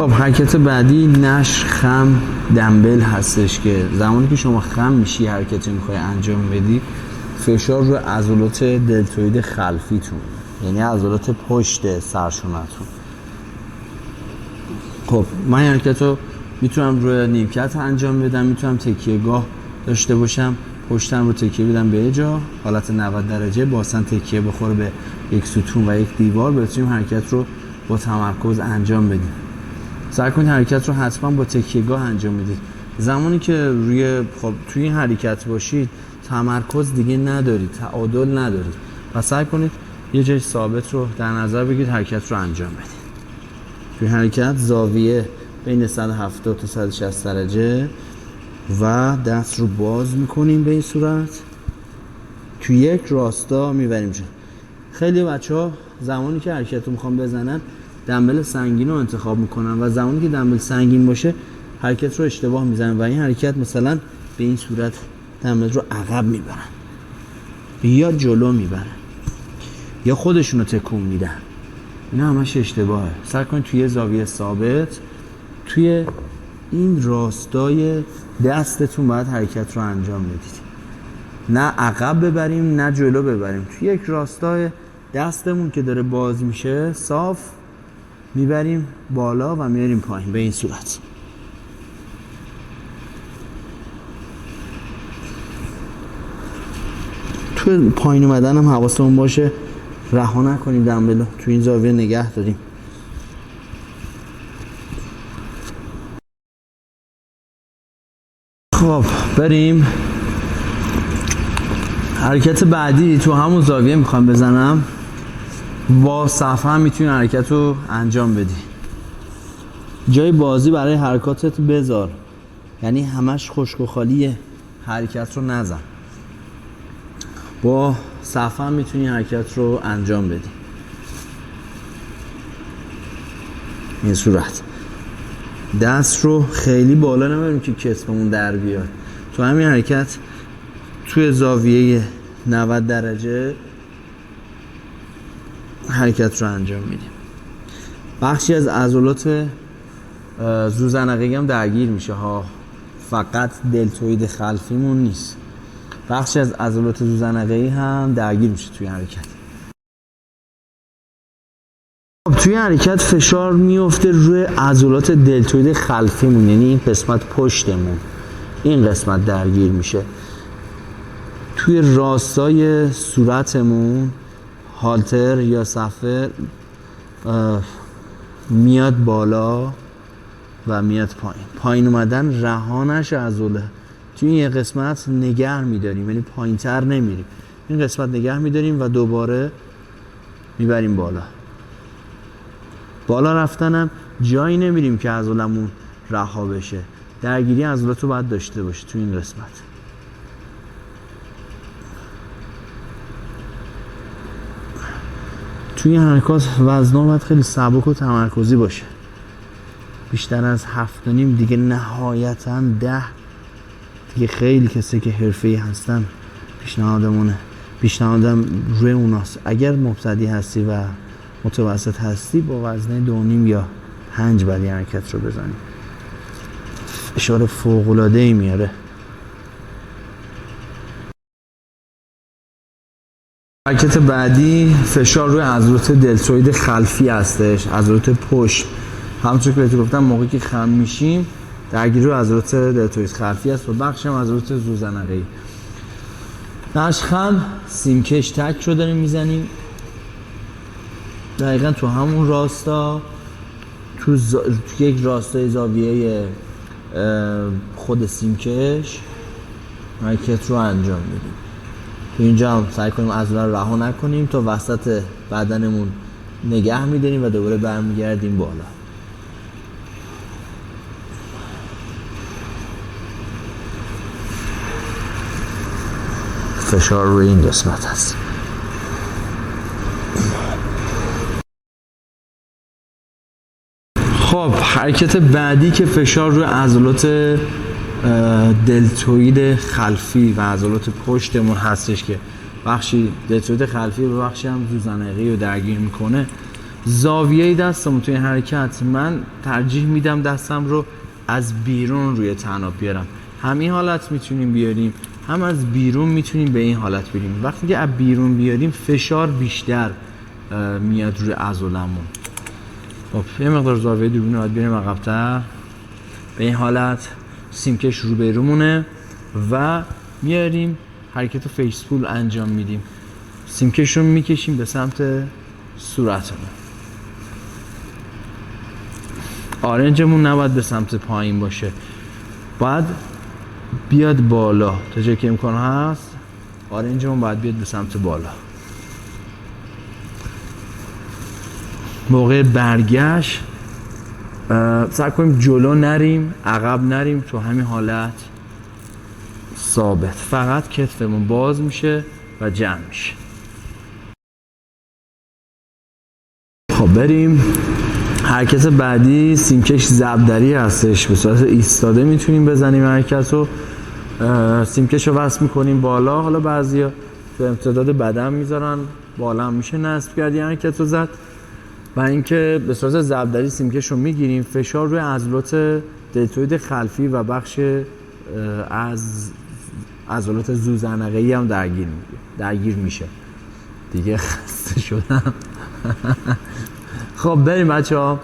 خب حرکت بعدی نشر خم دمبل هستش که زمانی که شما خم میشی حرکتی میخوای انجام بدی، فشار رو عضلات دلتوید خلفیتون، یعنی عضلات پشت سرشونتون. خب من حرکت رو میتونم روی نیمکت انجام بدم، میتونم تکیه گاه داشته باشم، پشتم رو تکیه بدم به جا، حالت 90 درجه، باسن تکیه بخوره به یک ستون و یک دیوار، بتونیم حرکت رو با تمرکز انجام بدیم. سعی کنید حرکت رو حتما با تکیه گاه انجام بدید. زمانی که توی این حرکت باشید تمرکز دیگه ندارید، تعادل ندارید، پس سعی کنید یه جای ثابت رو در نظر بگیرید، حرکت رو انجام بدید. توی حرکت زاویه بین 170 تا 160 درجه و دست رو باز میکنیم به این صورت، توی یک راستا میبریم جلو. خیلی بچه‌ها زمانی که حرکت رو میخوام بزنن دمبل سنگین رو انتخاب میکنن و زمانی که دمبل سنگین باشه حرکت رو اشتباه میزنن و این حرکت مثلا به این صورت دمبل رو عقب میبرن یا جلو میبرن یا خودشون رو تکون میدن. اینا همش اشتباهه. سعی کنید توی زاویه ثابت توی این راستای دستتون باید حرکت رو انجام بدید، نه عقب ببریم نه جلو ببریم. توی یک راستای دستمون که داره باز میشه صاف میبریم بالا و میاریم پایین به این صورت. توی پایین اومدن هم حواسمون باشه رها نکنیم دمبلو، توی این زاویه نگه داریم. خب بریم حرکت بعدی. تو همون زاویه میخوام بزنم، با صفحه هم میتونی حرکت رو انجام بدی. جای بازی برای حرکاتت بذار، یعنی همش خشک و خالیه، حرکت رو نزن. با صفحه هم میتونی حرکت رو انجام بدی این صورت. دست رو خیلی بالا نمیریم که کتفمون در بیاد. تو همین حرکت توی زاویه 90 درجه حرکت رو انجام میدیم. بخشی از عضلات زوزنقی هم درگیر میشه ها، فقط دلتوید خلفیمون نیست، بخشی از عضلات زوزنقی هم درگیر میشه توی حرکت. توی حرکت فشار میفته روی عضلات دلتوید خلفیمون، یعنی این قسمت پشتمون، این قسمت درگیر میشه. توی راستای صورتمون هالتر یا صفحه میاد بالا و میاد پایین. پایین اومدن رها نشه عضله. توی این قسمت نگه میداریم، یعنی پایین تر نمیریم، این قسمت نگه میداریم و دوباره میبریم بالا. بالا رفتنم جایی نمیریم که عضلمون رها بشه، درگیری عضلات رو باید داشته باشه توی این قسمت. توی این حرکات وزن‌ها باید خیلی سبک و تمرکزی باشه. بیشتر از 7.5 دیگه نهایتاً 10 دیگه خیلی کسی که حرفه‌ای هستن پیشنهادم روی اوناست. اگر مبتدی هستی و متوسط هستی با وزنه 2.5 یا 5 باید حرکت رو بزنی، فشار فوق‌العاده‌ای میاره. حرکت بعدی فشار روی عضلات دلتوید خلفی هستش، عضلات پشت. همونطور که بهتون گفتم موقعی که خم میشیم درگیری روی عضلات دلتوید خلفی است و بخش هم عضلات زوزنقی. نش خم سیمکش تک رو داریم میزنیم دقیقا تو همون راستا، تو یک راستای زاویه خود سیمکش حرکت رو انجام میدیم. تو اینجا هم سعی کنیم عضله رو رها نکنیم، تا وسط بدنمون نگه میداریم و دوباره برمیگردیم بالا. فشار روی این قسمت هست. خب حرکت بعدی که فشار روی عضلات دلتوید خلفی و عضلات پشتمون هستش که بخشی دلتوید خلفی و بخشی هم زوزنقی رو درگیر میکنه. زاویه دستمون توی حرکت من ترجیح میدم دستم رو از بیرون روی طناب بیارم. هم این حالت میتونیم بیاریم، هم از بیرون میتونیم به این حالت بیاریم. وقتی که از بیرون بیاریم فشار بیشتر میاد روی عضلمون. خب یه مقدار زاویه دوربین رو باید بیاریم عقب‌تر به این حالت. سیمکش رو به رومونه و میاریم حرکت فیس پول انجام میدیم. سیمکش رو میکشیم به سمت صورتمون. آرنجمون نباید به سمت پایین باشه، باید بیاد بالا. تا جایی که امکان هست آرنجمون باید بیاد به سمت بالا. موقع برگشت سعی کنیم جلو نریم، عقب نریم، تو همین حالت ثابت. فقط کتفمون باز میشه و جمع میشه. خب بریم حرکت بعدی. سیمکش ضربدری هستش، به صورت ایستاده میتونیم بزنیم حرکت رو. سیمکش رو وصل میکنیم بالا. حالا بعضیا تو امتداد بدن میذارن، بالا هم میشه نصب کردی حرکت رو زد. و اینکه به صورت ضربدری سیمکش رو میگیریم، فشار روی عضلات دلتوید خلفی و بخش از عضلات زوزنقه‌ای هم درگیر میشه. دیگه خسته شدم. خب بریم بچه‌ها.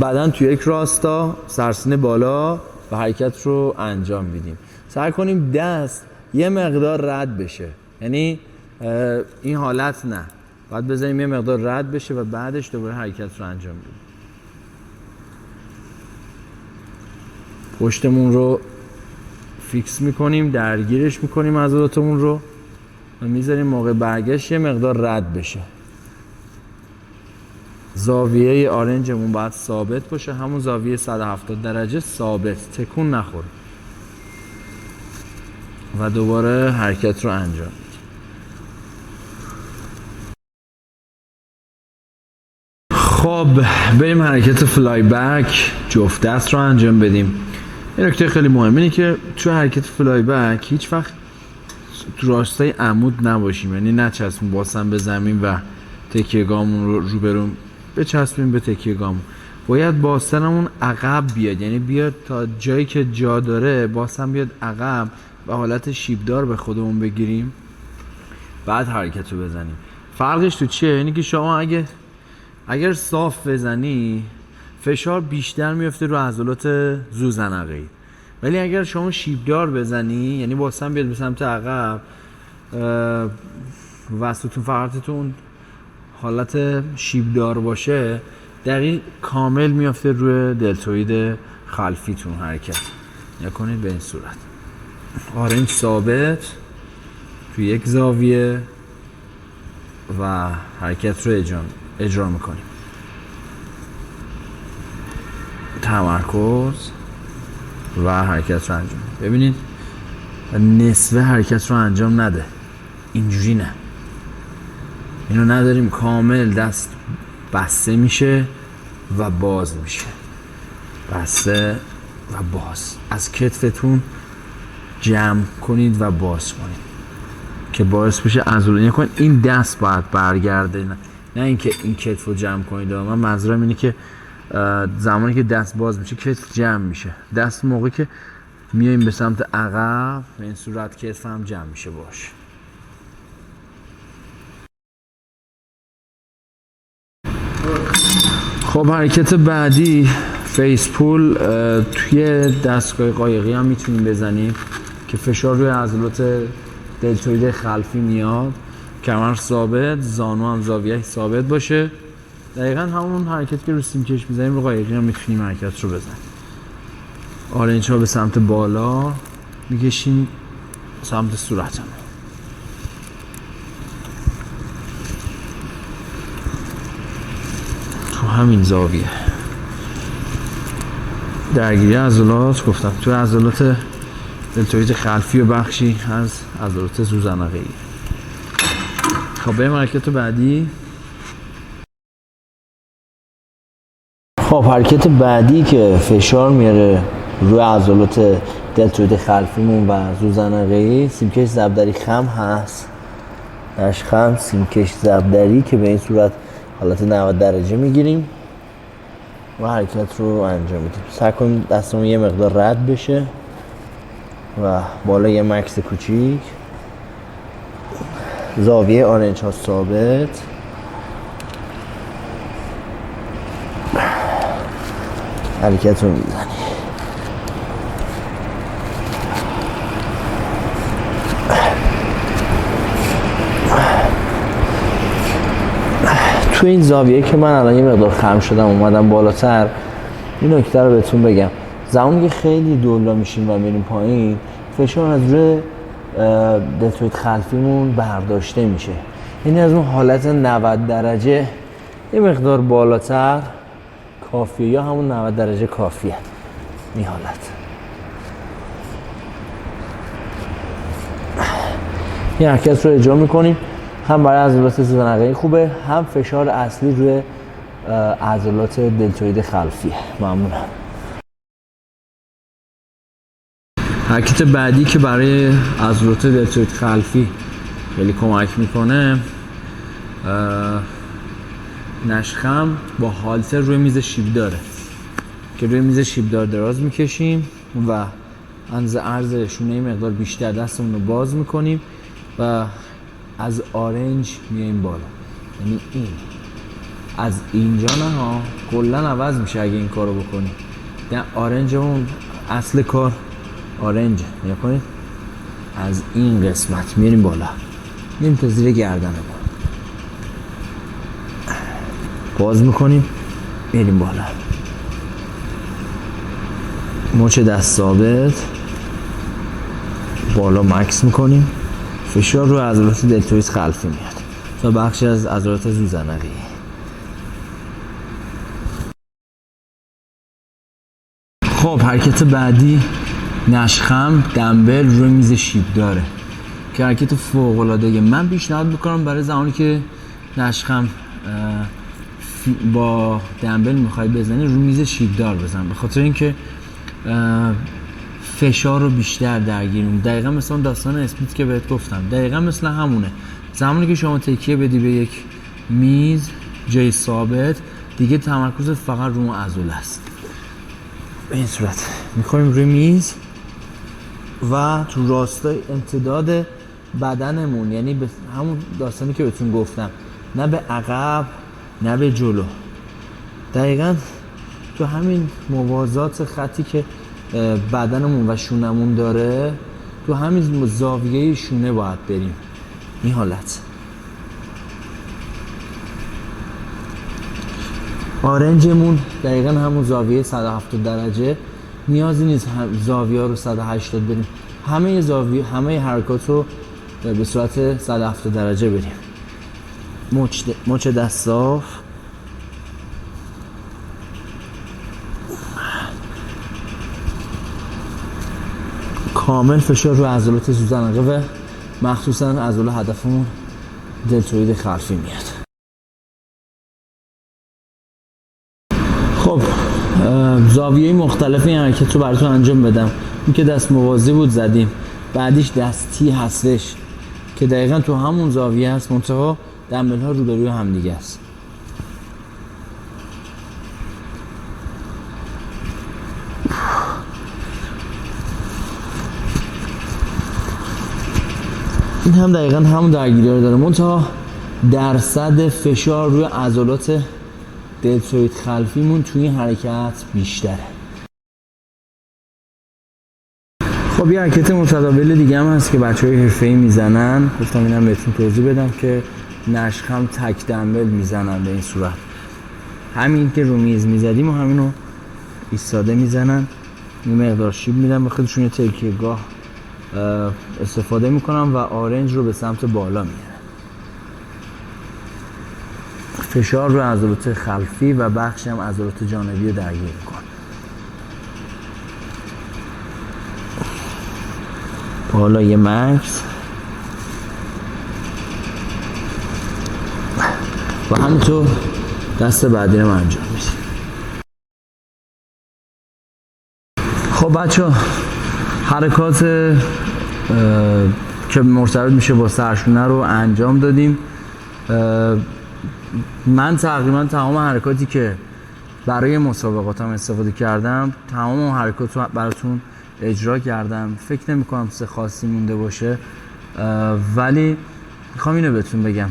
بدن توی یک راستا، سرسینه بالا و حرکت رو انجام میدیم. سعی کنیم دست یه مقدار رد بشه، یعنی این حالت نه، باید بذاریم یه مقدار رد بشه و بعدش دوباره حرکت رو انجام بدیم. پشتمون رو فیکس میکنیم، درگیرش میکنیم عضلاتمون رو و میذاریم موقع برگشت یه مقدار رد بشه. زاویه آرنجمون باید ثابت باشه، همون زاویه 170 درجه ثابت، تکون نخوره. و دوباره حرکت رو انجام بدیم. خب بریم حرکت فلای بک، جفت دست رو انجام بدیم. این نکته خیلی مهمه اینه که تو حرکت فلای بک هیچ وقت تو راستای عمود نباشیم، یعنی نچسبیم باسن به زمین و تکیه‌گاهمون رو روبرو بچسبیم به تکیه‌گاهمون. باید باسنمون عقب بیاد، یعنی بیاد تا جایی که جا داره باسن بیاد عقب و حالت شیبدار به خودمون بگیریم، بعد حرکت رو بزنیم. فرقش تو چیه؟ یعنی که شما اگر صاف بزنی فشار بیشتر میفته رو عضلات زوزنقه‌ای، ولی اگر شما شیبدار بزنی، یعنی باسن بیاد به سمت عقب و ستون فقراتتون حالت شیبدار باشه، دقیق کامل میفته روی دلتوید خلفیتون حرکت. نکنید به این صورت. آرنج ثابت توی یک زاویه و حرکت رو اجرا میکنیم. تمرکز و حرکت رو انجام. ببینید نصف حرکت رو انجام نده، اینجوری نه، اینو نداریم. کامل دست بسته میشه و باز میشه، بسته و باز. از کتفتون جمع کنید و باز کنید که باعث بشه عضله کنید. این دست باید برگرده، نه اینکه این کتف رو جمع کنید. من منظورم اینه که زمانی که دست باز میشه کتف جمع میشه. دست موقعی که میایم به سمت عقب به این صورت کتف هم جمع میشه باشه. خب حرکت بعدی فیس پول. توی دستگاه قایقی هم میتونیم بزنیم که فشار روی عضلات دلتوید خلفی میاد. کمر ثابت، زانو هم زاویه ثابت باشه. دقیقا همون حرکتی که رو سیمکش میزنیم رو قایقی هم میتونیم حرکت رو بزنیم. آرنج ها به سمت بالا میکشیم سمت صورتمون. تو همین زاویه درگیری عضلات، گفتم تو عضلات دلتوید خلفی و بخشی از عضلات زوزنقه‌ای. خب بریم حرکت بعدی. خب حرکت بعدی که فشار میاره روی عضلات دلتوید خلفیمون و زوزنقه‌ای، سیمکش ضربدری خم هست نشخم، سیمکش، ضربدری که به این صورت حالت 90 درجه میگیریم و حرکت رو انجام میدیم. سعی کنیم دستمون یه مقدار رد بشه و بالا یه مکس کوچیک، زاویه آرنج ها ثابت، حرکت رو میزنیم. تو این زاویه که من الان یه مقدار خم شدم اومدم بالاتر، این نکته رو بهتون بگم، زمانی که خیلی دولا میشیم و میریم پایین، فشار از روی دلتوید خلفیمون برداشته میشه. یعنی از اون حالت 90 درجه یه مقدار بالاتر کافیه، یا همون 90 درجه کافیه این حالت. این حرکت رو اجرا میکنیم، هم برای عضلات زنقه خوبه، هم فشار اصلی روی عضلات دلتوید خلفیه. ممنونم. حرکت بعدی که برای عضلات دلتوید خلفی خیلی کمک میکنه، نشخم با هالتر روی میز شیبداره که روی میز شیبدار دراز میکشیم و عرض شونه مقدار بیشتر دستمون رو باز میکنیم و از آرنج میایم بالا. یعنی این از اینجا نه ها، کلا عوض میشه اگه این کارو بکنیم. یعنی آرنجمون اصل کار آرنج، نگاه کنید، از این قسمت میریم بالا، میریم تا زیر گردن ما، باز میکنیم، میریم بالا، مچ دست ثابت، بالا مکس میکنیم، فشار رو عضلات دلتوید خلفی میاد تا بخشی از عضلات زوزنقی. خب حرکت بعدی نشخم دمبل روی میز شیب داره که حرکت فوق العاده. من پیشنهاد میکنم برای زمانی که نشخم با دمبل میخوای بزنی روی میز شیب دار بزن، به خاطر اینکه فشار رو بیشتر درگیریم. دقیقا مثل اون داستان اسمیت که بهت گفتم، دقیقا مثل همونه. زمانی که شما تکیه بدی به یک میز جای ثابت، دیگه تمرکز فقط رو عضله است. به این صورت میخوریم روی میز و تو راستای امتداد بدنمون، یعنی به همون داستانی که بهتون گفتم، نه به عقب نه به جلو، دقیقاً تو همین موازات خطی که بدنمون و شونمون داره، تو همین زاویه شونه باید بریم. این حالت آرنجمون دقیقاً همون زاویه 170 درجه، نیازی نیست زاویه رو 180 بریم، همه زاویه، همه حرکات رو به صورت 170 درجه بریم. مچ دست صاف، کامل فشار رو عضلات زوزنقه و مخصوصا عضله هدفمون دلتوید خلفی میاد. خب زاویه مختلف این حرکت رو براتون انجام بدم. این که دست موازی بود زدیم، بعدیش دستی هستش که دقیقا تو همون زاویه هست، منتها دمبل ها روبروی هم دیگه است. این هم دقیقا همون درگیری رو داره، منتها درصد فشار روی عضلات دلتوید خلفیمون توی این حرکت بیشتره. خب یه حرکت متداول دیگه هم هست که بچهای حرفه‌ای میزنن، گفتم اینم بهتون توضیح بدم که نشخم تک دمبل میزنن. به این صورت همین که رو میز میزدیم و همینو ایستاده میزنن، یه مقدار شیب میدن به خودشون، یه تکیه گاه استفاده میکنن و آرنج رو به سمت بالا میارن. فشار رو عضلات خلفی و بخشی هم عضلات جانبی رو درگیر میکنه. بالا یه مکس و همینطور دست بعدی رو انجام میدیم. خب بچه ها، حرکات که مرتبط میشه با سرشونه رو انجام دادیم. من تقریبا تمام حرکاتی که برای مسابقاتم استفاده کردم تمام اون حرکات رو براتون اجرا کردم. فکر نمی کنم چیز خاصی مونده باشه، ولی میخوام اینو بهتون بگم،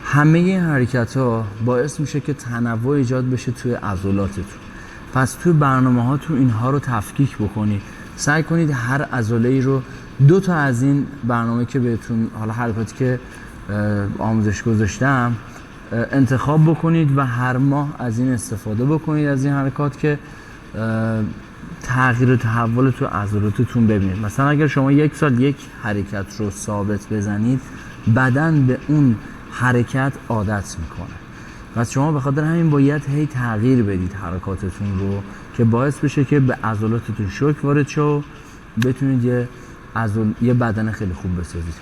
همه این حرکت ها باعث میشه که تنوع ایجاد بشه توی عضلاتتون. پس توی برنامه ها تو اینها رو تفکیک بکنید. سعی کنید هر عضله رو 2 تا از این برنامه که بهتون حالا حرکاتی که آموزش گذاشتم انتخاب بکنید و هر ماه از این استفاده بکنید، از این حرکات، که تغییر و تحول تو عضلاتتون ببینید. مثلا اگر شما 1 سال یک حرکت رو ثابت بزنید، بدن به اون حرکت عادت میکنه. پس شما به خاطر همین باید هی تغییر بدید حرکاتتون رو که باعث بشه که به عضلاتتون شوک وارد شه و بتونید یه بدن خیلی خوب بسازید.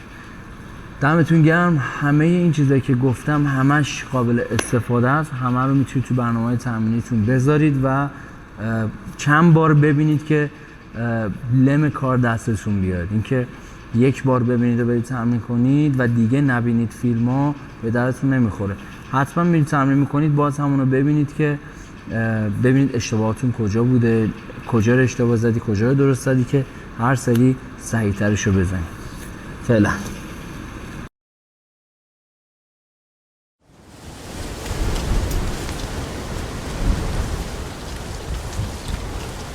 دمتون گرم. همه این چیزایی که گفتم همش قابل استفاده است. همه رو میتونید تو برنامه‌های تمرینیتون بذارید و چند بار ببینید که لم کار دستتون بیاد. اینکه 1 بار ببینید و برید تمرین کنید و دیگه نبینید فیلم‌ها به درتون نمیخوره. حتما میرید تمرین میکنید، باز همونو ببینید که ببینید اشتباهاتون کجا بوده، کجا رو اشتباه زدی، کجا رو درست زدی، که هر سری صحیح ترشو بزنید. فعلا